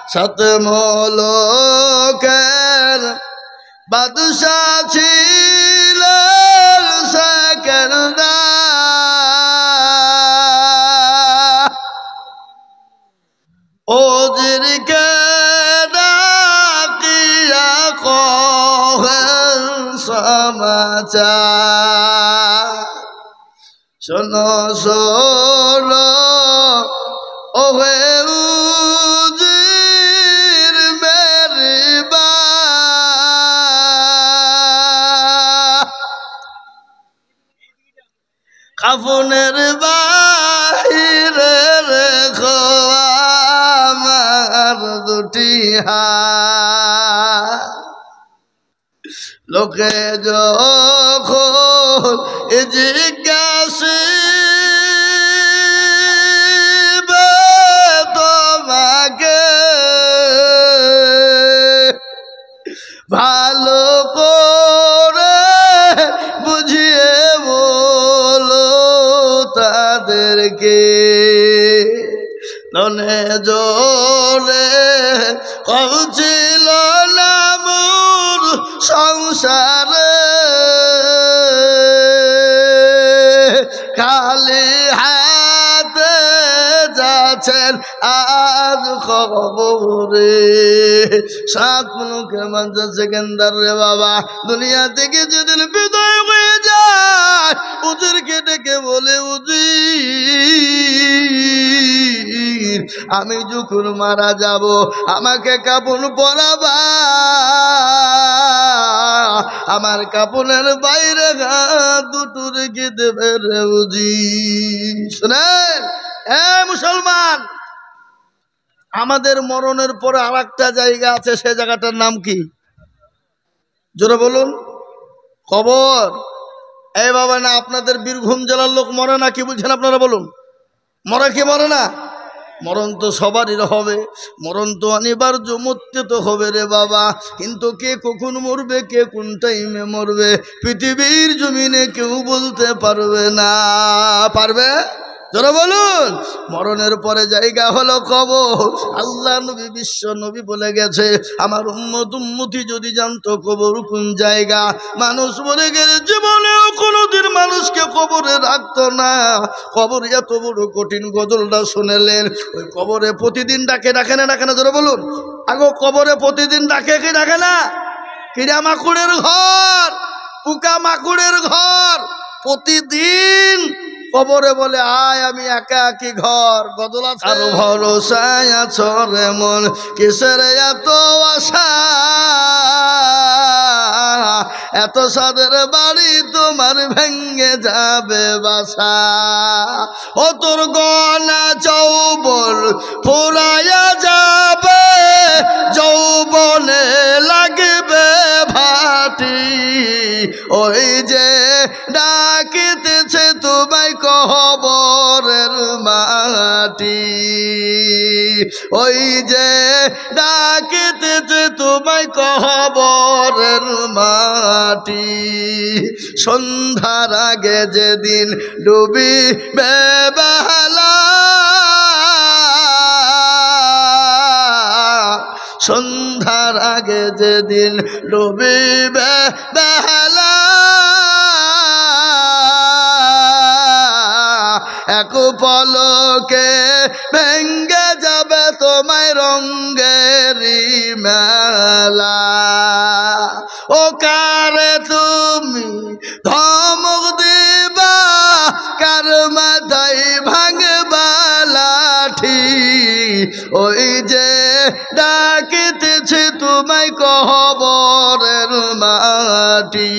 সাত মুলুকের বাদশা ছিল সেকেন্দার ওজিরকে ডাকিয়া কহেন সমাচার শোনো শোনো ওহে উজির মেরি বা কাফনের বাহিরে রেখো আমার দুটি হাত লোকে যখন জিজ্ঞাসিবে তোমাকে ভালো করে বুঝিয়ে বলো তাদেরকে ননে জোরে কবছিল নামুর সংসারে খালি হাতে যাচ্ছেন আজ খবরে সাত মুলুকের বাদশা সেকেন্দার রে বাবা দুনিয়া থেকে যেদিন বিদায় হয়ে যায় উজিরকে ডেকে বলে উজির আমি যখন মারা যাব আমাকে কাপড় পরাবা আমার কাপড়ের বাইরে হাত দুটো রেখে দেবে রে উজির শুনেন এ মুসলমান আমাদের মরণের পরে আর একটা জায়গা আছে সে জায়গাটার নাম কি জোরে বলুন কবর এই বাবা না আপনাদের বীরভূম জেলার লোক মরে না কি বলছেন আপনারা বলুন মরে কি মরে না মরণ তো সবারই হবে মরণ তো অনিবার্য মরতে তো হবে রে বাবা কিন্তু কে কখন মরবে কে কোন টাইমে মরবে পৃথিবীর জমিনে কেউ বলতে পারবে না পারবে যারা বলুন মরণের পরে জায়গা হলো কবর আল্লাহ নবী বিশ্ব নবী বলে গেছে আমার উম্মতি যদি জানতো কবর কোন জায়গা মানুষ মরে গেলে জীবনেও কোনোদিন মানুষকে কবরে রাখতো না কবর এত বড় কঠিন গজলটা শুনেলেন ওই কবরে প্রতিদিন ডাকে ডাকে না যারা বলুন আগো কবরে প্রতিদিন ডাকে কি ডাকে না কিরা মাকুড়ের ঘর পোকা মাকুড়ের ঘর প্রতিদিন কবরে বলে আয় আমি একা কি ঘর গজল আছে আর ভরসায় আছো রে মন কিসের এত আশা এত সাদের বাড়ি তোমার ভেঙ্গে যাবে বাসা ও তোর গনা যৌবন ফুরাইয়া যাবে যৌবনে লাগবে ভাটি ওই যে ডাকিতেছে তোমায় কবরের মাটি ওই যে ডাকিতেছে তোমায় কবরের মাটি সন্ধ্যার আগে যেদিন ডুবিবে বেলা সন্ধ্যার আগে যেদিন ডুবিবে বেলা এক পলকে ভেঙ্গে যাবে তোমায় রঙ্গেরি মেলা ও কারে তুমি ধমক দিবা কার মাথায় ভাঙবা লাঠি ওই যে ডাকিতেছে তোমায় কবরের মাটি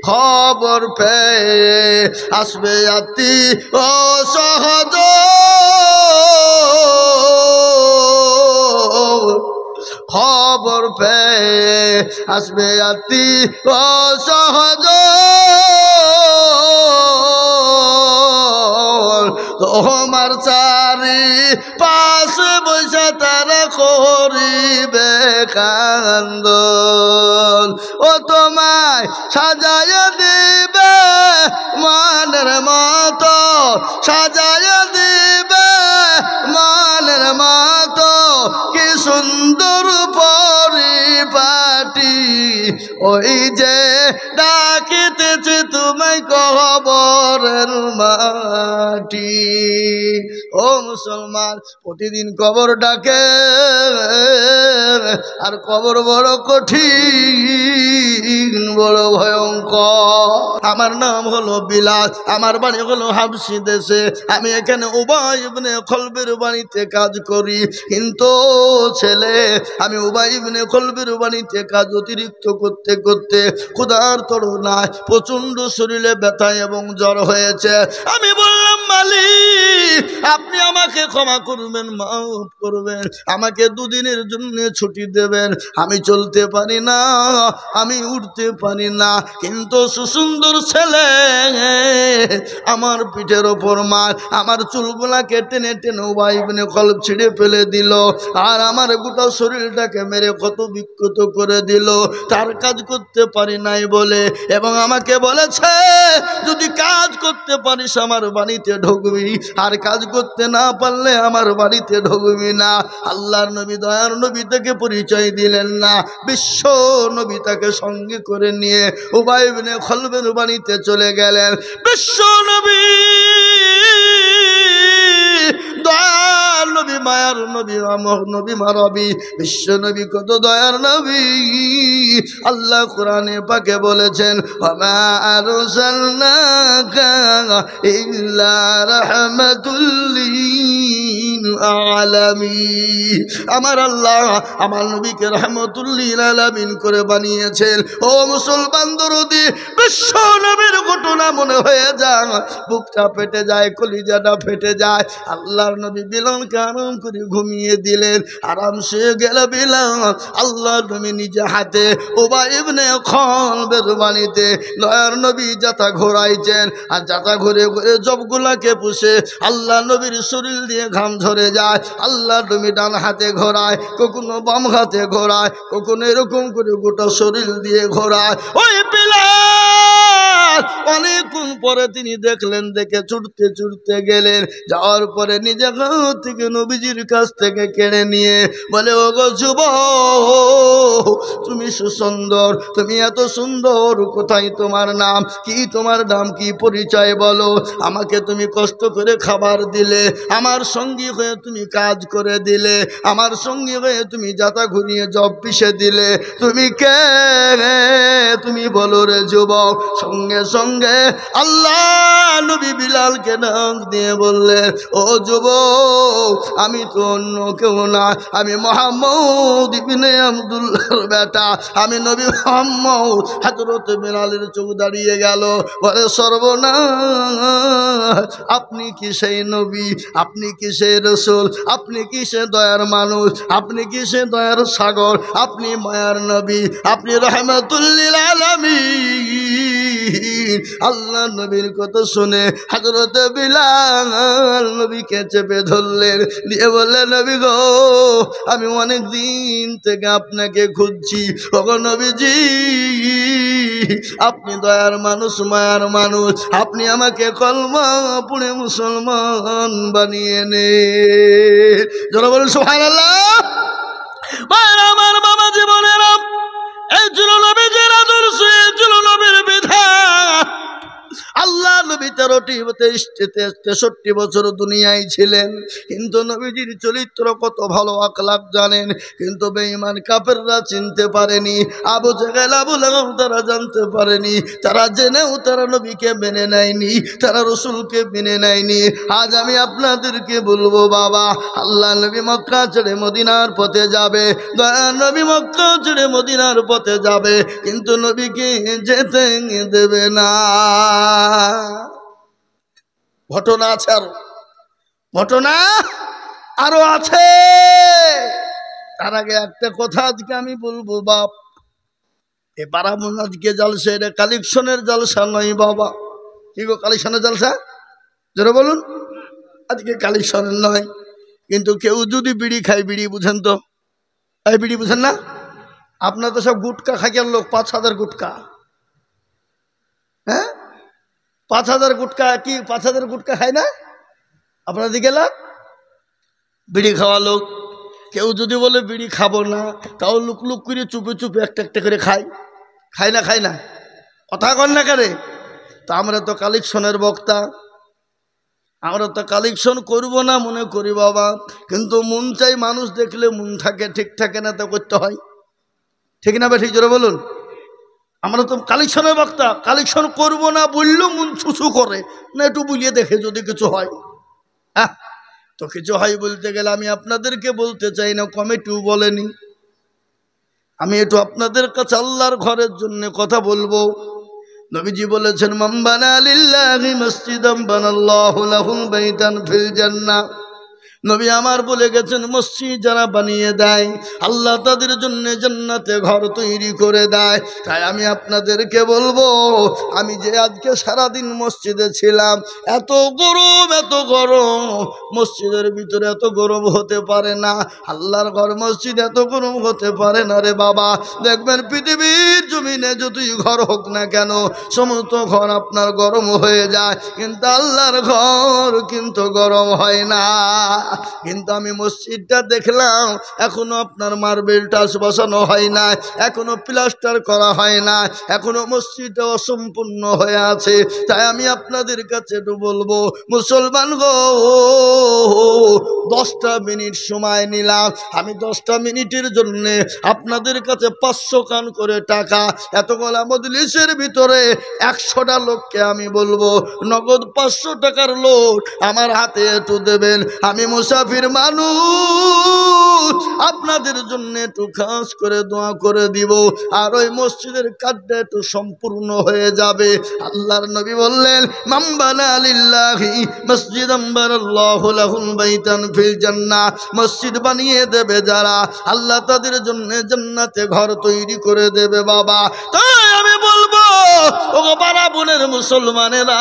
খবর পেয়ে আসবে আতি ও সহজ খবর পেয়ে আসবে আতি ও সহজ তোমার চারি পাশে বসে তারা করিবে কান্দন ও তোমায় সাজায় দিবে মানের মতো সাজায় দিবে মানের মতো সুন্দর পরিপাটি, ওই যে ডাকিতেছে তোমায় কবরের মাটি। ও মুসলমান, প্রতিদিন কবর ডাকে, আর কবর বড় কঠিন, বড় ভয়ঙ্কর। আমার নাম হলো বিলাল, আমার বাড়ি হলো হাবশি দেশে। আমি এখানে উবাই ইবনে খলবের বাড়িতে কাজ করি। কিন্তু ছেলে, আমি উবাই ইবনে খলবের বাড়িতে কাজ অতিরিক্ত করতে করতে ক্ষুধার তড়নায় প্রচন্ড শরীরে ব্যথা এবং জ্বর হয়েছে। আমি বললাম, মালিক আপনি আমাকে ক্ষমা করবেন, মাফ করবেন, আমাকে দুদিনের জন্য ছুটি দেবেন। আমি চলতে পারি না, আমি উঠতে পারি না, কিন্তু সুন্দর ছেলে আমার পিঠের ওপর মার, আমার চুলগুলাকে টেনে টেনে উবাই ইবনে খলব ছিঁড়ে ফেলে দিল, আর আমার গোটা শরীরটাকে মেরে ক্ষত বিক্ষত করে দিল। তার কাজ করতে পারি নাই বলে, এবং আমাকে বলেছে যদি কাজ করতে পারিস আমার বাড়িতে ঢুকবি, আর কাজ করতে না পারলে আমার বাড়িতে ঢুকবি না। আল্লাহর নবী, দয়ার নবী তাকে পরিচয় দিলেন না, বিশ্ব নবী তাকে সঙ্গে করে নিয়ে উবাই ইবনে খলবের বাড়িতে চলে গেলেন। বিশ্ব নবী, দয়ার নবী, মায়ার নবী, আমার নবী মারবি, বিশ্ব নবী কত দয়ার নবী। আল্লাহ কোরআনে পাকে বলেছেন, ওয়া আরসালনাকা ইল্লা রাহমাতুল লিল আলামিন। আমার আল্লাহ আমার নবীকে রাহমাতুল লিল আলামিন করে বানিয়েছেন। ও মুসলমান দরদি, বিশ্ব নবীর ঘটনা মনে হয়ে যায়, বুকটা ফেটে যায়, কলিজাটা ফেটে যায়। আল্লাহর নবী বিলালকে আরাম করে ঘুমিয়ে দিলেন। আরাম সে গেল বিলাল। আল্লাহর নবী নিজে হাতে উবাই ইবনে খলবের বাড়িতে দয়ার নবী যাতা ঘোরাইছেন, আর যাতা ঘুরে ঘুরে জবগুলাকে পুষে আল্লাহ নবীর শরীর দিয়ে ঘাম ঝরে যায়। আল্লাহ নবী ডান হাতে ঘোরায়, কখনো বাম হাতে ঘোরায়, কখনো এরকম করে গোটা শরীর দিয়ে ঘোরায়। ওই বিলাল অনেকক্ষণ পরে তিনি দেখলেন, দেখে ছুটতে ছুটতে গেলেন, যাওয়ার পরে নিজে হাত থেকে নবীজির কাছ থেকে কেড়ে নিয়ে বলে, ও গো যুবক, তুমি সুন্দর, তুমি এত সুন্দর, কোথায় তোমার নাম কি, তোমার নাম কি, পরিচয় বলো। আমাকে তুমি কষ্ট করে খাবার দিলে, আমার সঙ্গী হয়ে তুমি কাজ করে দিলে, আমার সঙ্গী হয়ে তুমি যাতা ঘুরিয়ে জব পিষে দিলে, তুমি কে, তুমি বলো রে যুবক। সঙ্গে সঙ্গে আল্লাহ নবী বিলালকে ডাক দিয়ে বললেন, ও যুবক, আমি তো অন্য কেউ না, আমি মুহাম্মদ ইবনে আব্দুল্লাহর বেটা, আমি নবী মুহাম্মদ। হযরত বিলালের চোখ দাঁড়িয়ে গেল, বলে সর্বনাশ, আপনি কি সেই নবী, আপনি কি সেই রাসূল, আপনি কি সে দয়ার মানুষ, আপনি কি সে দয়ার সাগর, আপনি মায়ার নবী, আপনি রাহমাতুল লিল আলামিন। আল্লাহ নবীর কথা শুনে হযরত বিলাল নবীকে চেপে ধরলেন, দিয়ে বললেন, নবী গো, আমি অনেক দিন থেকে আপনাকে খুঁজছি। ওগো নবীজি, আপনি দয়ার মানুষ, মায়ার মানুষ, আপনি আমাকে কলমা পড়ে মুসলমান বানিয়ে নে। যারা বলেন সুবহানাল্লাহ। আমার বাবা জীবনেরা, এই ছিল নবীজির আদর্শ, এই ছিল নবীর বিধান। আল্লাহ নবী 63 বছর দুনিয়ায় ছিলেন, কিন্তু নবীজির চরিত্র কত ভালো আখলাক জানেন, কিন্তু বেঈমান কাফেররা চিনতে পারেনি। আবু জেহেল, আবু লাহাব তারা জানতে পারেনি, তারা জেনেও তারা নবীকে মেনে নেয়নি, তারা রসুলকে মেনে নেয়নি। আজ আমি আপনাদেরকে বলবো বাবা, আল্লাহ নবী মক্কা ছেড়ে মদিনার পথে যাবে, দয়া নবী মক্কা ছেড়ে মদিনার পথে যাবে, কিন্তু নবীকে যেতে দেবে না। ঘটনা আছে, আরো ঘটনা আরো আছে। তার আগে একটা কথা আজকে আমি বলবো বাপ, এ বারামুন আজকে জালসা, এটা কালেকশনের জালসা নয় বাবা। কি গো, কালেকশনের জালসা? যারা বলুন, আজকে কালেকশনের নয়। কিন্তু কেউ যদি বিড়ি খায়, বিড়ি বুঝেন তো, এই বিড়ি বুঝেন না? আপনার তো সব গুটকা খাইয়ার লোক, 5,000 গুটকা, হ্যাঁ 5,000 গুটকা, কি 5,000 গুটকা খায় না আপনার দিকে? বিড়ি খাওয়া লোক কেউ যদি বলে বিড়ি খাবো না, তাও লুক লুক করে চুপে চুপে একটা একটা করে খাই, খাই না কথা কন না কারে। তা আমরা তো কালেকশনের বক্তা, আমরা তো কালেকশন করব না মনে করি বাবা, কিন্তু মন চাই মানুষ দেখলে মন থাকে, ঠিক থাকে না, তো করতে হয়, ঠিক না? ঠিক জোরে বলুন। আমরা তো কালেকশনের বক্তা, কালেকশন করব না বললেও মন ছুছু করে না, একটু বুলিয়ে দেখে যদি কিছু হয়। তো কিছু হয় বলতে গেলে আমি আপনাদেরকে বলতে চাই না, কমিটিও বলেনি, আমি একটু আপনাদের কাছে আল্লাহর ঘরের জন্য কথা বলবো। নবীজি বলেছেন, মান বানা লিল্লাহি মসজিদান বানাল্লাহু লাহু বাইতান ফিল জান্নাহ। নবী আমার বলে গেছেন, মসজিদ যারা বানিয়ে দেয় আল্লাহ তাদের জন্য জান্নাতে ঘর তৈরি করে দেয়। তাই আমি আপনাদেরকে বলবো, আমি যে আজকে সারাদিন মসজিদে ছিলাম, এত গরম, মসজিদের ভিতরে এত গরম হতে পারে না, আল্লাহর ঘর মসজিদ এত গরম হতে পারে না রে বাবা। দেখবেন পৃথিবীর জমিনে যতই ঘর হোক না কেন, সমস্ত ঘর আপনার গরম হয়ে যায়, কিন্তু আল্লাহর ঘর কিন্তু গরম হয় না। কিন্তু আমি মসজিদটা দেখলাম, এখনো আপনার মার্বেল টাচ বসানো হয় না, এখনো প্লাস্টার করা হয় না, এখনো মসজিদটা অসম্পূর্ণ হয়ে আছে। তাই আমি আপনাদের কাছে একটু বলবো, মুসলমান গো, 10টা মিনিট সময় নিলাম, আমি 10টা মিনিটের জন্য আপনাদের কাছে 500 কান করে টাকা, এতগুলা মজলিসের ভিতরে 100টা লোককে আমি বলবো নগদ 500 টাকার লোট আমার হাতে একটু দেবেন। আমি মুসাফির মানুষ, আপনাদের জন্য একটু খাস করে দোয়া করে দিব, আর ওই মসজিদের কাজটা একটু সম্পূর্ণ হয়ে যাবে। আল্লাহর নবী বললেন, মান বানা লিল্লাহি মসজিদান বানাল্লাহু লাহু বাইতান ফিল জান্নাহ। মসজিদ বানিয়ে দেবে যারা, আল্লাহ তাদের জন্য জান্নাতে ঘর তৈরি করে দেবে বাবা। তাই আমি বলবো, ওগো বাবা বোনের মুসলমানেরা,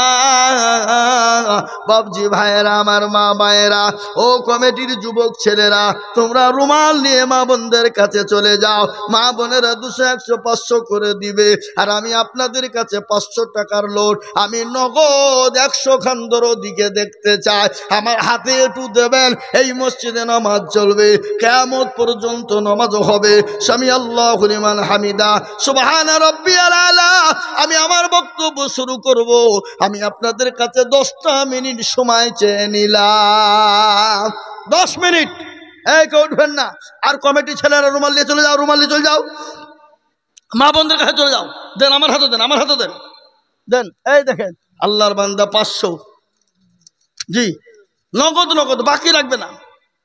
বাবজি ভাইয়েরা, আমার মা মায়েরা, ও কমিটির যুবক ছেলেরা, তোমরা রুমাল নিয়ে মা বোনদের কাছে চলে যাও। মা বোনেরা 200, 100, 500 করে দিবে, আর আমি আপনাদের কাছে 500 টাকার লোট আমি নগদ 100 খান দিকে দেখতে চাই, আমার হাতে একটু দেবেন। এই মসজিদে নামাজ চলবে, কিয়ামত পর্যন্ত নামাজ হবে। সামি আল্লাহু লিমান হামিদা, সুবহানা রাব্বিয়াল আলা। আমি আমার বক্তব্য শুরু করব, আমি আপনাদের কাছে 10টা মিনিট সময় চেয়ে নিলাম। 10 মিনিট, এই কেউ উঠবেন না। আর কমিটি ছেলেরা রুমাল নিয়ে চলে যাও, রুমাল নিয়ে চলে যাও, মা বোনদের কাছে চলে যাও। দেন, আমার হাতে দেন, আমার হাতে দেন, দেন। এই দেখেন, আল্লাহর বান্দা 500, জি নগদ, নগদ, বাকি রাখবে না,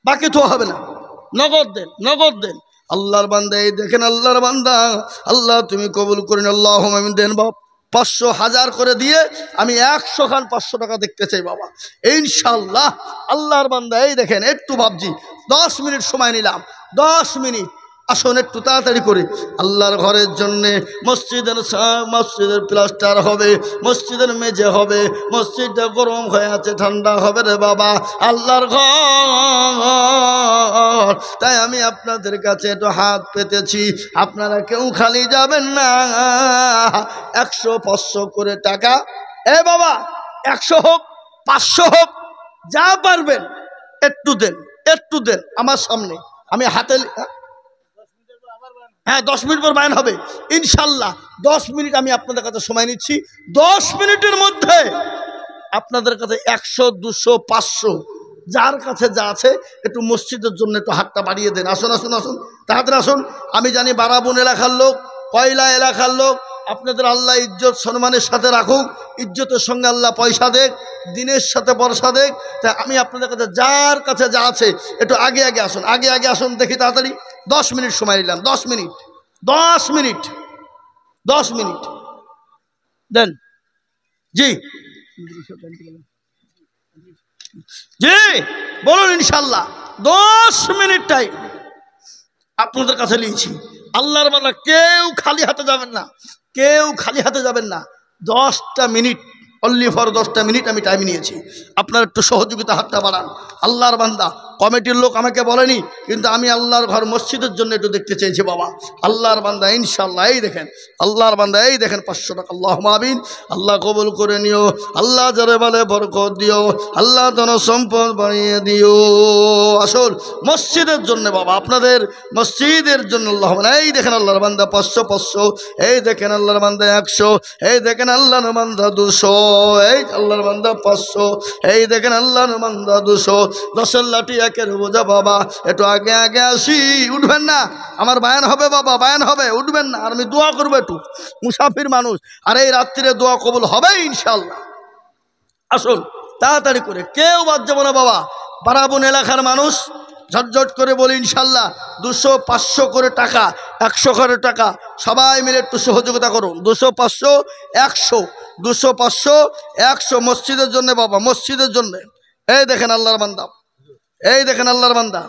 বাকি তো হবে না, নগদ দেন, নগদ দেন। আল্লাহর বান্দা, এই দেখেন আল্লাহর বান্দা, আল্লাহ তুমি কবুল করেন, আল্লাহুম্মা আমিন। দেন বাপ, 500, 1000 করে দিয়ে আমি 100 খান 500 টাকা দেখতে চাই বাবা, ইনশাআল্লাহ। আল্লাহর বান্দা, এই দেখেন, একটু ভাবছি, 10 মিনিট সময় নিলাম, 10 মিনিট, আসুন একটু তাড়াতাড়ি করে। আল্লাহর ঘরের জন্যে মসজিদের প্লাস্টার হবে, মসজিদের মেঝে হবে, মসজিদটা গরম হয়ে আছে, ঠান্ডা হবে রে বাবা, আল্লাহর ঘর। তাই আমি আপনাদের কাছে একটু হাত পেতেছি, আপনারা কেউ খালি যাবেন না। 100, 500 করে টাকা, এ বাবা 100 হোক, 500 হোক, যা পারবেন একটু দেন, একটু দেন আমার সামনে। আমি হাতে, হ্যাঁ 10 মিনিট পর বায়ান হবে ইনশাল্লাহ। 10 মিনিট আমি আপনাদের কাছে সময় নিচ্ছি। 10 মিনিটের মধ্যে আপনাদের কাছে 100, 200, 500 যার কাছে যা আছে একটু মসজিদের জন্য একটু হাতটা বাড়িয়ে দেন। আসুন, আসুন, আসুন, তাড়াতাড়ি আসুন। আমি জানি বারাবুন এলাকার লোক, কয়লা এলাকার লোক, আপনাদের আল্লাহ ইজ্জত সম্মানের সাথে রাখুক, ইজ্জতের সঙ্গে আল্লাহ পয়সা দেখ, দিনের সাথে বর্ষা দেখ। তাই আমি আপনাদের কাছে যার কাছে যা আছে একটু আগে আগে আসুন, আগে আগে আসুন, দেখি তাড়াতাড়ি। 10 মিনিট সময় নিলাম, 10 মিনিট, 10 মিনিট, 10 মিনিট দেন। জি জি বলুন, ইনশাল্লাহ 10 মিনিট টাইম আপনাদের কাছে নিয়েছি। আল্লাহর বান্দা, কেউ খালি হাতে যাবেন না, কেউ খালি হাতে যাবেন না। 10টা মিনিট, অনলি ফর 10টা মিনিট আমি টাইম নিয়েছি। আপনার একটু সহযোগিতা, হাতটা বাড়ান। আল্লাহর বান্দা কমিটির লোক আমাকে বলেনি, কিন্তু আমি আল্লাহর ঘর মসজিদের জন্য একটু দেখতে চেয়েছি বাবা। আল্লাহর বান্দা ইনশাআল্লাহ, এই দেখেন আল্লাহর বান্দা, এই দেখেন 500 টাকা। আল্লাহুম্মা আমিন। আল্লাহ কবুল করে নিও, আল্লাহ যারে বলে বরকত দিও, আল্লাহ ধন সম্পদ বাড়িয়ে দিও। আসল মসজিদের জন্য বাবা, আপনাদের মসজিদের জন্য আল্লাহ। এই দেখেন আল্লাহর বান্দা 500 500, এই দেখেন আল্লাহর বান্দা 100, এই দেখেন আল্লাহর বান্দা 200, এই আল্লাহর বান্দা 500, এই দেখেন আল্লাহর বান্দা 200। 10 লাঠি একের বোঝা বাবা, একটু আগে আগে আসি, উঠবেন না, আমার বায়ান হবে বাবা, বায়ান হবে, উঠবেন না, আর আমি দোয়া করবো একটু, মুসাফির মানুষ, আর এই রাত্রিরে দোয়া কবুল হবে ইনশাআল্লাহ। আসুন তাড়াতাড়ি করে, কেউ বাদ যাবো না বাবা। বারাবুন এলাকার মানুষ ঝটঝট করে বলি ইনশাল্লাহ 200 500 করে টাকা, 100 করে টাকা, সবাই মিলে একটু সহযোগিতা করুন। 200 500 100, 200 500 100 মসজিদের জন্য বাবা, মসজিদের জন্য। এই দেখেন আল্লাহর বান্দা, এই দেখেন আল্লাহর বান্দা।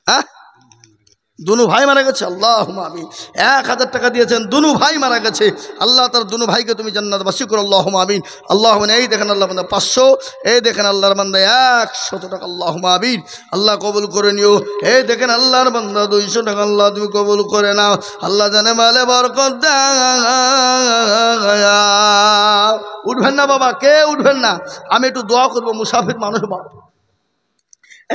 হ্যাঁ, দুনু ভাই মারা গেছে, আল্লাহুম্মা আমিন। 1000 টাকা দিয়েছেন, দুনু ভাই মারা গেছে, আল্লাহ তার দুনু ভাইকে তুমি জান্নাতবাসী করো, আল্লাহুম্মা আমিন, আল্লাহুম্মা। এই দেখেন আল্লাহর বান্দা 500, এই দেখেন আল্লাহর বান্দা 100 টাকা, আল্লাহুম্মা আমিন, আল্লাহ কবুল করে নিও। এই দেখেন আল্লাহর বান্দা 200 টাকা, আল্লাহ তুমি কবুল করে নাও, আল্লাহ জানে মালে বরকত দাও। উঠবেন না বাবা, কে উঠবেন না, আমি একটু দোয়া করবো, মুসাফির মানুষ বাবা।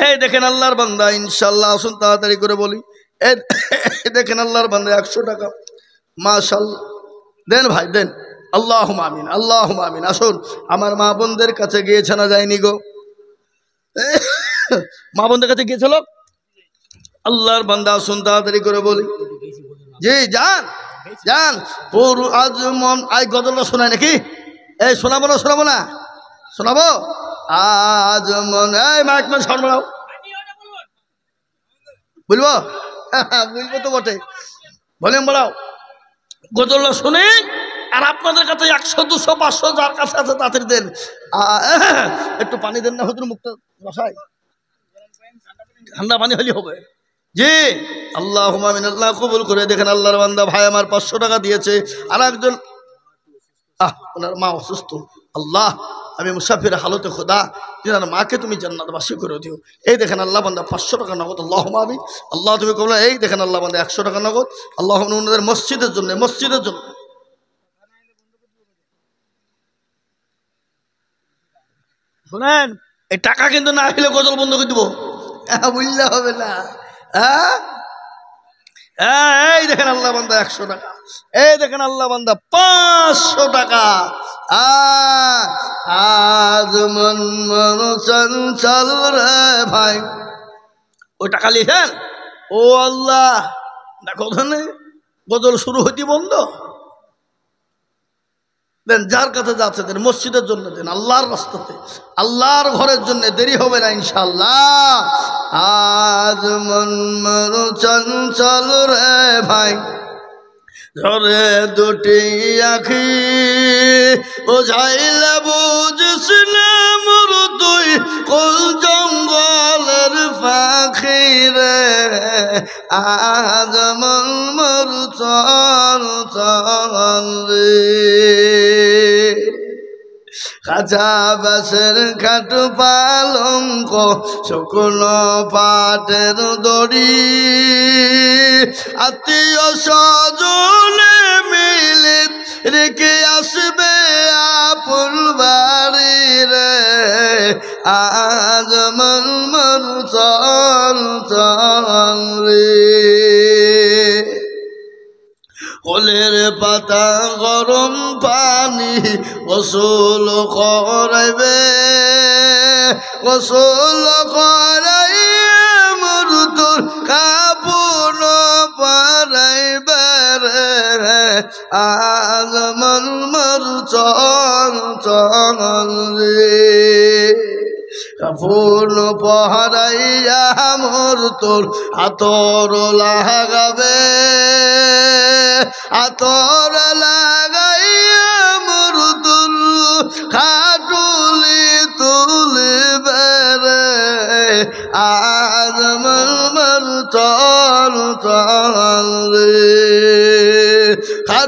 এই দেখেন আল্লাহর বান্দা ইনশাআল্লাহ, আসুন তাড়াতাড়ি করে বলি। এই দেখেন আল্লাহর বান্দা 100 টাকা, মাশাআল্লাহ, দেন ভাই দেন, আল্লাহুম্মা আমিন, আল্লাহুম্মা আমিন। আসুন, আমার মা বোনদের কাছে গিয়েছে না যায়নি গো? মা বোনদের কাছে গিয়েছিল আল্লাহর বান্দা, আসুন তাড়াতাড়ি করে বলি। জি যান যান, পুরু আজমন আই গজলটা শোনায় নাকি? এই শোনাবো না, শোনাবো না, শোনাবো আজমন। এই মাইক ম্যান সাউন্ড বাড়াও, বলবো বলবো তো বটে, ভলিউম বাড়াও, গজলটা শুনে। আর আপনাদের কাছে 100 200 500 যার কাছে আছে তাদের দেন, একটু পানি দেন না, হয়তো মুখটা বসায়, ঠান্ডা পানি হলে হবে। জি আল্লাহুম্মা আমিন, আল্লাহ কবুল করে। দেখেন আল্লাহর বান্দা ভাই আমার 500 টাকা দিয়েছে, আর একজন ওনার মা অসুস্থ, আল্লাহ আমি মুসাফির হালতে খোদা, যেনার মাকে তুমি জান্নাতবাসী করে দিও। এই দেখেন আল্লাহ বান্দা 500 টাকা নগদ, আল্লাহুম্মা আমিন, আল্লাহ তুমি কবুল। এই দেখেন আল্লাহ বান্দা 100 টাকা নগদ, আল্লাহুম্মা ওনাদের মসজিদের জন্য, মসজিদের জন্য। শুনেন, এই টাকা কিন্তু না আসলে গজল বন্ধ করে দেবো, বুঝলে হবে না। হ্যাঁ, এই দেখেন আল্লাহ বান্দা 100 টাকা, এই দেখেন আল্লাহ বান্দা 500 টাকা। আজ মন মন চঞ্চল রে ভাই, ওই টাকা লিখেন। ও আল্লাহ, দেখো ওখানে গজল শুরু হইতে বন্ধ। দেন, যার কাছে যাচ্ছে দেন, মসজিদের জন্য দেন, আল্লাহর রাস্তাতে, আল্লাহর ঘরের জন্য, দেরি হবে না ইনশাআল্লাহ। আজ মন মন চঞ্চল রে ভাই, ঝরে দুটি আখি বোঝাইলে বুঝিস না মোর তুই কোন জঙ্গলের পাখি রে। আজ মন মোর চল চল রে, কাঁচা বাসের খাটু পালঙ্ক, শুকনো পাটের দড়ি, আত্মীয় স্বজনে মিলে রেখে আসবে আপন বাড়ি রে। আজ মন মন চল চল রে, কলের পাতা গরম পানি গোসল করাইবে, গোসল করাইয়ে মোর তোর কাপড় পরাইবে রে। আজ মন মন চল চল রে, কাপড় পরাইয়া মোর তোর আতর লাগাবে, আতর লাগাইয়া মোর তোর খাটুলি তুলিবে রে। আজ মন মন চল চল রে,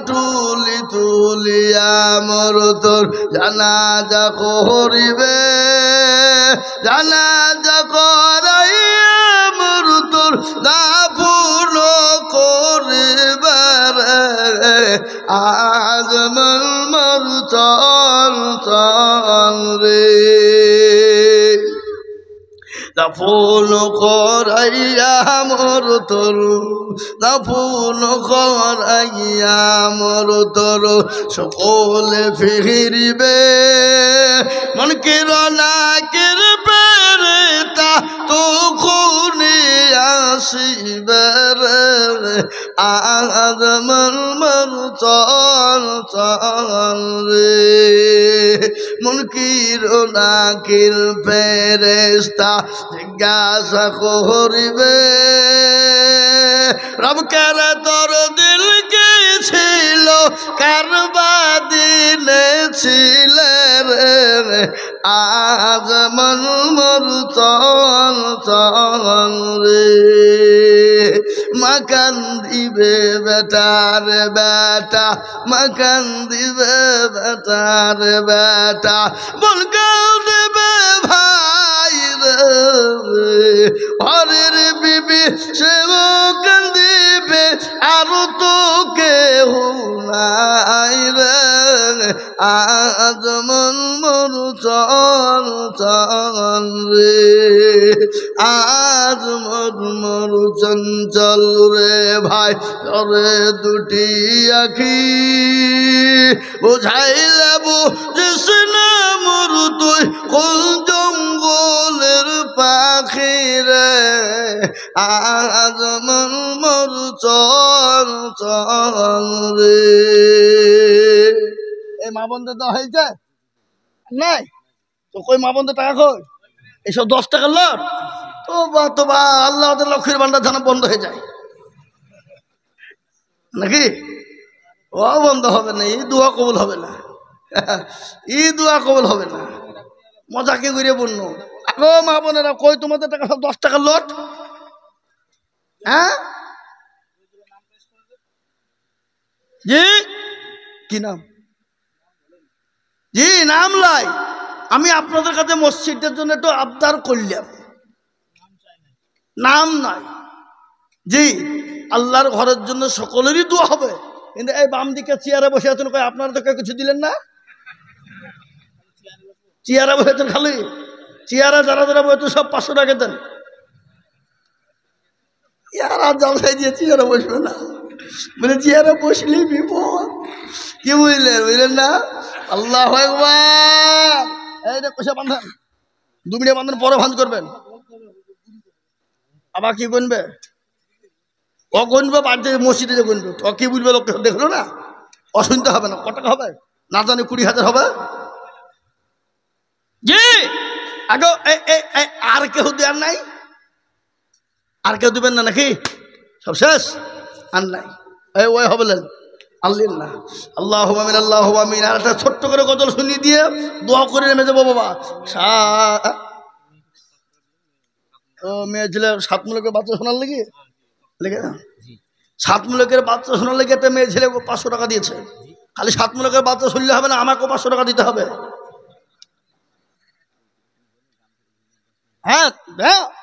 তুলি তুলিয়া মোর তোর জানাজা করিবে জানাজা করাইয়া মোর তোর দাফন করিবে আজ মর চল চল রে দাফন করাইয়া মোর তোর দাফন করাইয়া মোর তোর সকলে ফিরিবে মনকের নাকের পেরেতা তো খুনি আসিবে আজ মর চল চল রে মনকির নাকির ফেরেশতা জিজ্ঞাসা করিবে রব কার তোর দিল কে ছিল কারবা দিলে ছিলে রে আজ মর চল চল রে মাকান দিবে বেটার বেটা মাকান দিবে বেটার বেটা বলকাল দেবে ভাই রে হরের বিবি সেও কান্দিবে আর তো কেহ নাই রে আজ মর চল চল রে আজ মর চঞ্চল রে ভাই তরে দুটি আখি বুঝাইলে বুঝিস না মোর তুই কোন জঙ্গলের পাখি রে আজ মর চল চল রে এই মা বন্ধে দেওয়া হয়েছে নাই তো কই মা বন্ধে টাকা কই এইসব 10 টাকার লট তো বা আল্লাহ ওদের লক্ষ্মীর ভান্ডার যেন বন্ধ হয়ে যায় নাকি ও বন্ধ হবে না এই দোয়া কবুল হবে না এই দোয়া কবুল হবে না মজাকে ঘুরে বন্য আগো মা বোনেরা কই তোমাদের টাকা সব 10 টাকার লট হ্যাঁ জি কি নাম জি নাম লাই আমি আপনাদের কাছে মসজিদের জন্য একটু আবদার করলাম নাম নাই জি আল্লাহর ঘরের জন্য সকলেরই দোয়া হবে কিন্তু এই বাম দিকে চেয়ারে বসে আছেন কই আপনারা তো কেউ কিছু দিলেন না চেয়ারে বসে আছেন খালি চেয়ারে যারা যারা বসে সব 500 টাকা দেন ইয়ারা জালসাই দিয়ে চেয়ারে বসবে না মানে চেয়ারে বসলেই বিপদ কি বুঝলেন না আল্লাহু আকবার এইটা কষা বাঁধেন 2 মিনিট বাঁধেন পরে ভাঁজ করবেন আবার কি গুনবে ও গুনবে বাড়িতে মসজিদে যে গুনবে ও কি বুঝবে লোক দেখলো না অশুনতে হবে না কত টাকা হবে না জানি 20,000 হবে জি আগে আর কেউ দেওয়ার নাই আর কেউ দিবেন না নাকি সব শেষ আর নাই ওই হবে আল্লাহ আল্লাহু আমিন আল্লাহু আমিন আর একটা ছোট্ট করে গজল শুনিয়ে দিয়ে দোয়া করে নেমে যাবো বাবা ও মেয়ে ছেলে 7 মুলকের বাচ্চা শোনার লেগে লেগে 7 মুলকের বাচ্চা শোনার লেগে একটা মেয়ে ছেলে 500 টাকা দিয়েছে খালি 7 মুলকের বাচ্চা শুনলে হবে না আমাকেও 500 টাকা দিতে হবে হ্যাঁ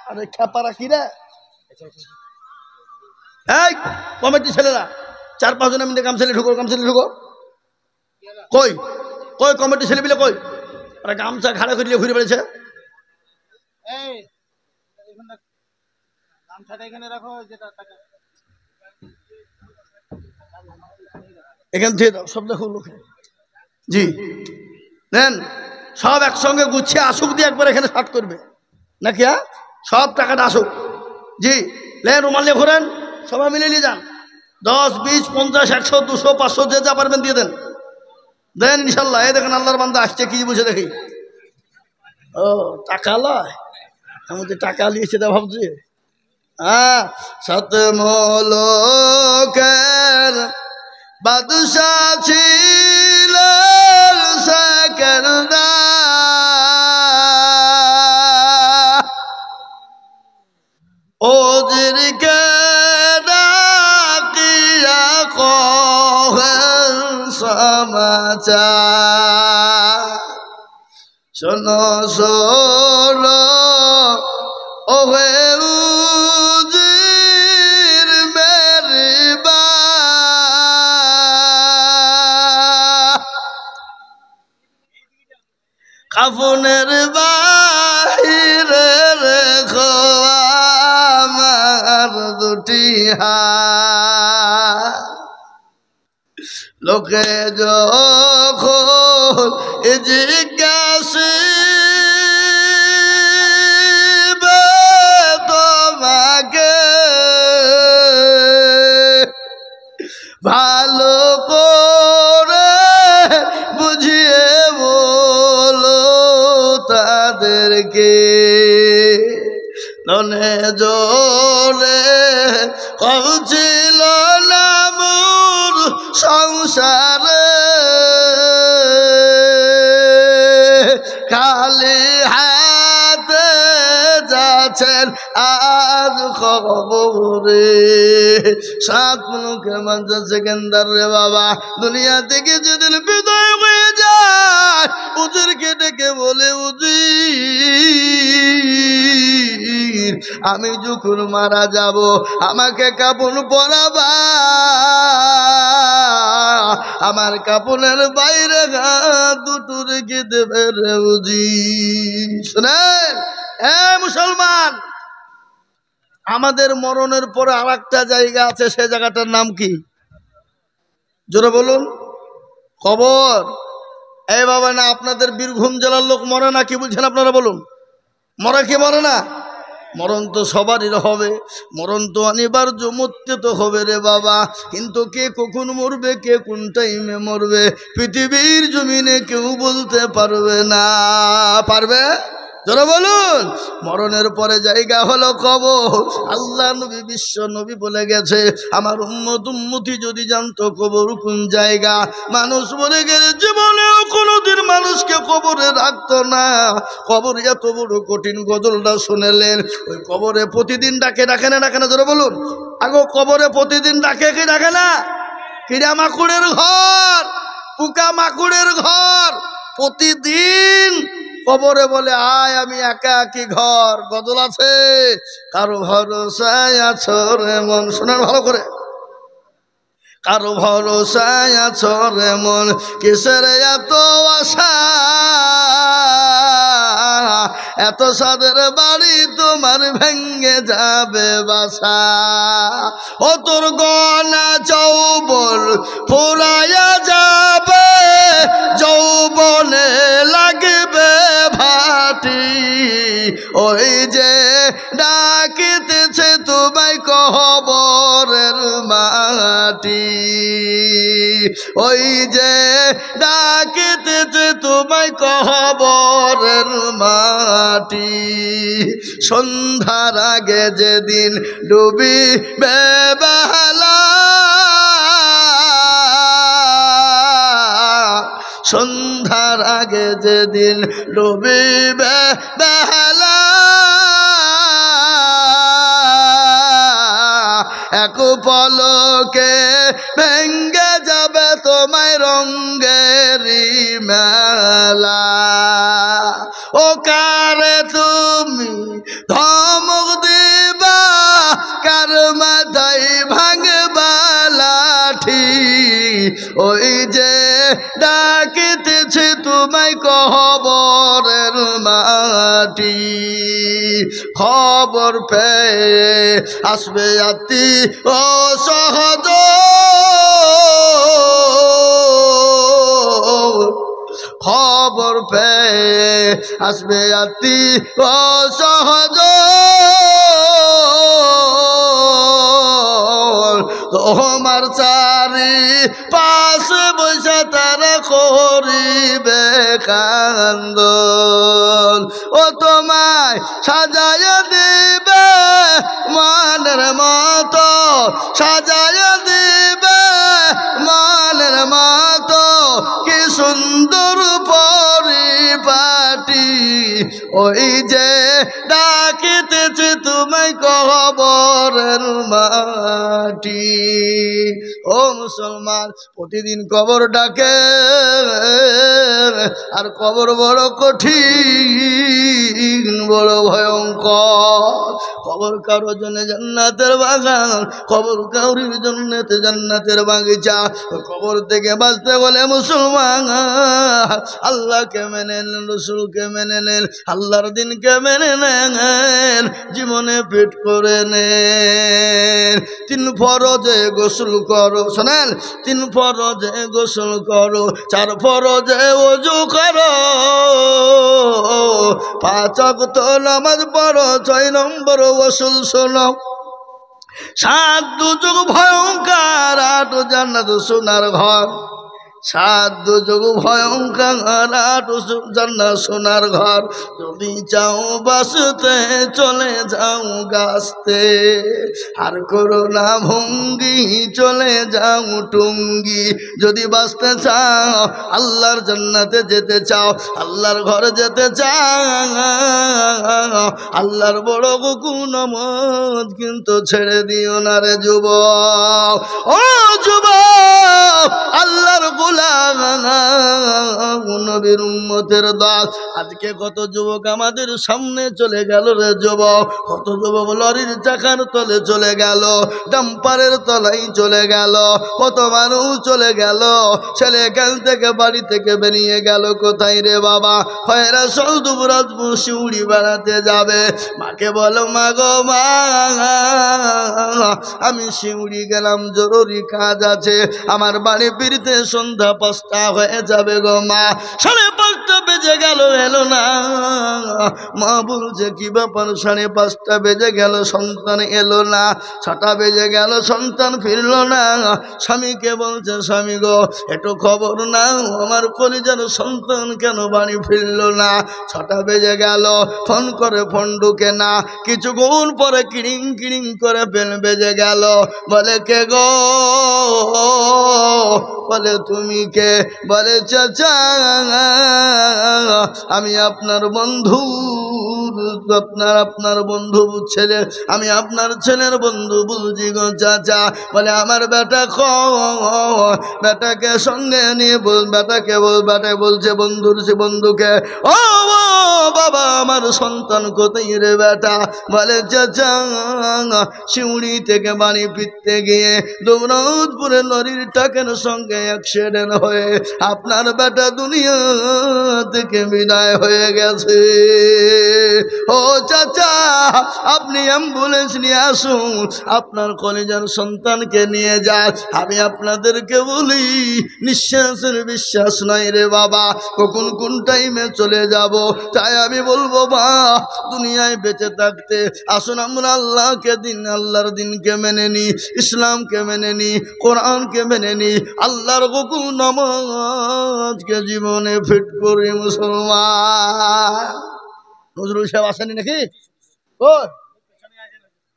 আরে খেপারা কি রে এই কমিটি ছেলেরা 4-5 জন মিলে গামছালি ঢুকো কই কই কমিটি ছেলে মিলে কই আরে গামছা ঘাড়ে করে ঘুরে বেড়েছে এখান থেকে দাও সব দেখো লোকে জি নেন সব একসঙ্গে গুছিয়ে আসুক দিয়ে একবার এখানে স্টার্ট করবে নাকি হ্যাঁ সব টাকাটা আসুক জি লেন রুমাল নিয়ে ঘোরেন সবাই মিলে নিয়ে যান 10, 20, 50, 100, 200, 500 যে যা পারবেন দিয়ে দেন ইনশাল্লাহ এই দেখেন আল্লাহর বান্দা আসছে কি বুঝে দেখি ও টাকা লয় আমাদের টাকা লিয়েছে তা ভাবছি হ্যাঁ সাত মুলকের বাদশা ছিল সেকেন্দার ওজিরকে ডাকিয়া কহে বাঁচা শোনো শোনো ওহে উজির মেরি বা কাফনের বাহিরে রেখো আমার দুটি হাত লোকে যখন জিজ্ঞাসিবে তোমাকে ভালো করে বুঝিয়ে বলো তাদেরকে ননে জোরে কৌছিল নামুর সংসারে খালি হাতে যাচ্ছেন আজ খবরে সাত মুখে মানুষ সেকেন্দার রে বাবা দুনিয়া থেকে যেদিন বিদায় হয়ে যায় উজিরকে ডেকে বলে উজির আমি যখন মারা যাব আমাকে কাপড় পরাবা আমার কাপড়ের বাইরে হাত দুটো রেখে দেবে রে উজির শুনেন এ মুসলমান আমাদের মরণের পরে আর একটা জায়গা আছে সে জায়গাটার নাম কি জোরে বলুন কবর এই বাবা না আপনাদের বীরভূম জেলার লোক মরে না কি বলছেন আপনারা বলুন মরে কি মরে না মরণ তো সবারই হবে মরণ তো অনিবার্য মরতে তো হবে রে বাবা কিন্তু কে কখন মরবে কে কোন টাইমে মরবে পৃথিবীর জমিনে কেউ বলতে পারবে না পারবে যারা বলুন মরণের পরে জায়গা হলো কবর আল্লাহ নবী বিশ্ব নবী বলে গেছে আমার উম্মতি যদি জানতো কবর কোন জায়গা মানুষ মরে গেলে জীবনেও কোনোদিন মানুষকে কবরে রাখতো না কবর এত বড় কঠিন গজলটা শুনেলেন ওই কবরে প্রতিদিন ডাকে ডাকে না যারা বলুন আগো কবরে প্রতিদিন ডাকে কি ডাকে না কিড়া মাকুড়ের ঘর পোকা মাকুড়ের ঘর প্রতিদিন কবরে বলে আয় আমি একা একই ঘর গজল আছে কারো ভরসায় আছো রে মন শোনার ভালো করে কারো ভরসায় আছো রে মন কিসের এত আশা এত সাদের বাড়ি তোমার ভেঙ্গে যাবে বাসা ও তোর গনা যৌবন ফুরাইয়া যাবে যৌবনে লাগবে ভাটি ওই যে ডাকিতেছে তোমায় কবরের মাটি ওই যে ডাকিতেছে তোমায় কবরের মাটি সন্ধ্যার আগে যেদিন ডুবিবে বেলা সন্ধ্যার আগে যেদিন ডুবিবে বেলা এক পলকে ভেঙ্গে যাবে তোমায় রঙ্গেরি মেলা ও কারে তুমি ধমক দিবা কার মাথায় ভাঙবা লাঠি ওই যে ডাকিতেছে তোমায় কবরের মাটি খবর পেয়ে আসবে আতি ও সহজ খবর পেয়ে আসবে আতি ও সহজ তোমার চারি পাশে বসে তারা করিবে কান্দন ও তোমায় সাজায় দিবে মানের মতো সাজায় দিবে মানের মতো কি সুন্দর পরিপাটি ওই যে ডাকিতেছে তোমায় কবরের মাটি। ও মুসলমান, প্রতিদিন কবর ডাকে, আর কবর বড় কঠিন, বড় ভয়ঙ্কর। কবর কারো জন্য জান্নাতের বাগান, কবর কাউরির জন্য জান্নাতের বাগিচা। কবর থেকে বাঁচতে বলে মুসলমান আল্লাহকে মেনে নেন, রসুলকে মেনে নেন, আল্লাহর দিনকে মেনে নেন, জীবনে পেট করে নেন। 3 ফরজে গোসল করো, শোনেন, 3 ফরজে গোসল করো, 4 ফরজে ওযু করো, 5 ওয়াক্ত নামাজ পড়ো, 6 নম্বর ওসুল শোনো, 7 দুর্যোগ ভয়ঙ্কর, 8 জান্নাত সোনার ঘর, 7 দুর্যোগ ভয়ঙ্কর, 8 জান্নাত সোনার ঘর। যদি চাও বাসতে চলে যাও গাছতে, আর করো না ভঙ্গি, চলে যাও টুঙ্গি। যদি বাঁচতে চাও, আল্লাহর জান্নাতে যেতে চাও, আল্লাহর ঘরে যেতে চাও, আল্লাহর বড় হুকুমত কিন্তু ছেড়ে দিও না রে যুবক। ও যুবক, আল্লাহর গোলাম, নবীর উম্মতের দল। আজকে কত যুবক আমাদের সামনে চলে গেল রে যুবক, কত যুবক লরির চাকার তলে চলে গেল, ডাম্পারের তলায় চলে গেল, কত মানুষ চলে গেল। ছেলে কাল থেকে বাড়ি থেকে বেরিয়ে গেল কোথায় রে বাবা? খয়রা সলদুবরাজপুর শিউড়ি বেড়াতে যাবে। মাকে বলো, মা গো মা, আমি শিউড়ি গেলাম, জরুরি কাজ আছে, আমার বাড়ি ফিরতে সন্ধ্যা 5টা হয়ে যাবে গো মা। 5:30 বেজে গেল, এলো না। মা বলছে কি ব্যাপার? 5:30 বেজে গেল, সন্তান এলো না। 6টা বেজে গেল, সন্তান ফিরল না। স্বামীকে বলছে, স্বামী গো একটু খবর নাও, আমার কলিজার সন্তান কেন বাড়ি ফিরল না? 6টা বেজে গেল, ফোন করে ফোন ঢুকে না। কিছুক্ষণ পরে কিড়িং কিড়িং করে বেল বেজে গেল। বলে কে গো? বলে তুমি কে? বলে চাচা, আমি আপনার বন্ধু, আপনার বন্ধু ছেলে, আমি আপনার ছেলের বন্ধু বলছি গো চাচা। বলে আমার বেটা বেটাকে সঙ্গে নিয়ে বেটাকে বলছে বন্ধুকে, ও বাবা আমার সন্তান কোথায় রে বেটা? বলে চাচা, শিউড়ি থেকে বাড়ি ফিরতে গিয়ে দৌলতপুরে লরির টাকের সঙ্গে অ্যাক্সিডেন্ট হয়ে আপনার বেটা দুনিয়া থেকে বিদায় হয়ে গেছে। ও চাচা, আপনি অ্যাম্বুলেন্স নিয়ে আসুন, আপনার কলিজার সন্তানকে নিয়ে যান। আমি আপনাদেরকে বলি, নিঃশ্বাসের বিশ্বাস নয় রে বাবা, কখন কোন টাইমে চলে যাব। তাই আমি বলবো বা দুনিয়ায় বেঁচে থাকতে আসুন আমরা আল্লাহর দিনকে মেনে নি, ইসলামকে মেনে নি, কোরআনকে মেনে নি, আল্লাহর হুকুম নামাজকে জীবনে ফিট করি মুসলমান। নজরুল সাহেব আসেনি নাকি? ও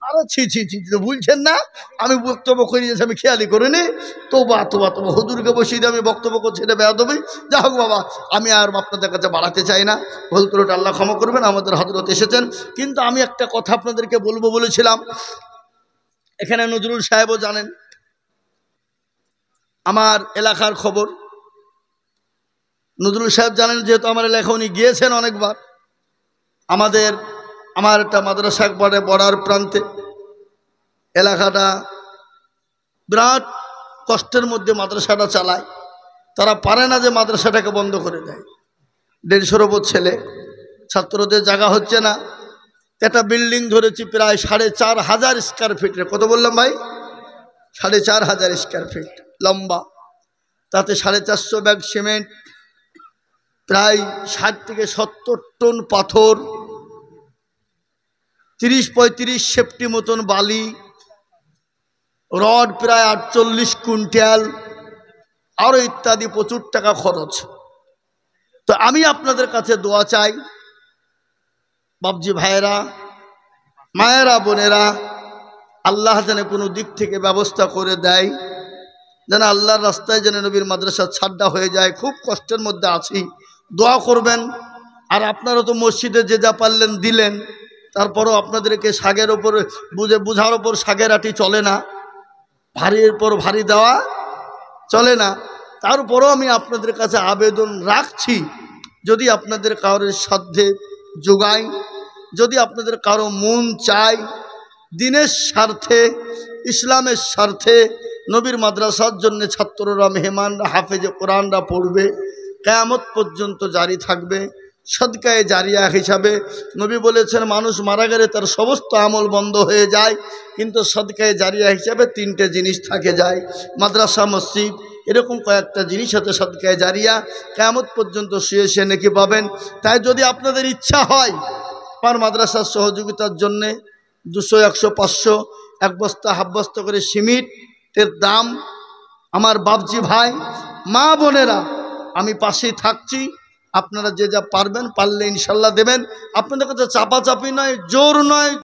আরে ছি ছি ছি, ভুলছেন না, আমি বক্তব্য করে দিয়েছি, আমি খেয়ালই করিনি। তোবা হুজুরকে বসিয়ে দিয়ে আমি বক্তব্য করছি, এটা বেয়াদবি। যা হোক বাবা, আমি আর আপনাদের কাছে বাড়াতে চাই না, ভুল ত্রুটি আল্লাহ ক্ষমা করবেন। আমাদের হযরত এসেছেন, কিন্তু আমি একটা কথা আপনাদেরকে বলবো বলেছিলাম। এখানে নজরুল সাহেবও জানেন আমার এলাকার খবর, নজরুল সাহেব জানেন যেহেতু আমার এলাকা উনি গিয়েছেন অনেকবার। আমার একটা মাদ্রাসা একবারে বড়ার প্রান্তে, এলাকাটা বিরাট কষ্টের মধ্যে মাদ্রাসাটা চালায়, তারা পারে না যে মাদ্রাসাটাকে বন্ধ করে দেয়। 150 ওপর ছেলে, ছাত্রদের জায়গা হচ্ছে না। একটা বিল্ডিং ধরেছি প্রায় 4,500 স্কয়ার ফিটের। কত বললাম ভাই? 4,500 স্কয়ার ফিট লম্বা, তাতে 450 ব্যাগ সিমেন্ট, প্রায় 60 থেকে 70 টন পাথর, 30-35 সেফটি মতন বালি, রড প্রায় 48 কুইন্টাল, আরও ইত্যাদি প্রচুর টাকা খরচ। তো আমি আপনাদের কাছে দোয়া চাই, বাবজি ভাইয়েরা, মায়েরা, বোনেরা, আল্লাহ যেন কোনো দিক থেকে ব্যবস্থা করে দেয়, যেন আল্লাহর রাস্তায় যেন নবীর মাদ্রাসা ছাড়া হয়ে যায়। খুব কষ্টের মধ্যে আছি, দোয়া করবেন। আর আপনারা তো মসজিদে যে যা পারলেন দিলেন, তারপরও আপনাদেরকে শাগের ওপর বুঝার ওপর শাগের আটি চলে না, ভারীর পর ভারী দেওয়া চলে না। তারপরও আমি আপনাদের কাছে আবেদন রাখছি, যদি আপনাদের কারোর সাধ্যে যোগাই, যদি আপনাদের কারো মন চায়, দিনের স্বার্থে, ইসলামের স্বার্থে, নবীর মাদ্রাসার জন্য ছাত্ররা, মেহমানরা, হাফেজে কোরআনরা পড়বে, কিয়ামত পর্যন্ত জারি থাকবে সদকায়ে জারিয়া হিসাবে। নবী বলেছেন মানুষ মারা গেলে তার সমস্ত আমল বন্ধ হয়ে যায়, কিন্তু সদকায়ে জারিয়া হিসাবে তিনটে জিনিস থাকে যায়, মাদ্রাসা, মসজিদ, এরকম কয়েকটা জিনিস আছে সদকায়ে জারিয়া, কিয়ামত পর্যন্ত শুয়ে শুয়ে নেকি পাবেন। তাই যদি আপনাদের ইচ্ছা হয় আমার মাদ্রাসার সহযোগিতার জন্যে 200, 100, 500, এক বস্তা, হাফ বস্তা করে সিমেন্টের দাম, আমার বাপজি ভাই, মা বোনেরা, আমি পাশেই থাকছি। আপনারা যে যা পারবেন, পারলে ইনশাল্লাহ দেবেন। আপনাদের কাছে চাপাচাপি নয়, জোর নয়,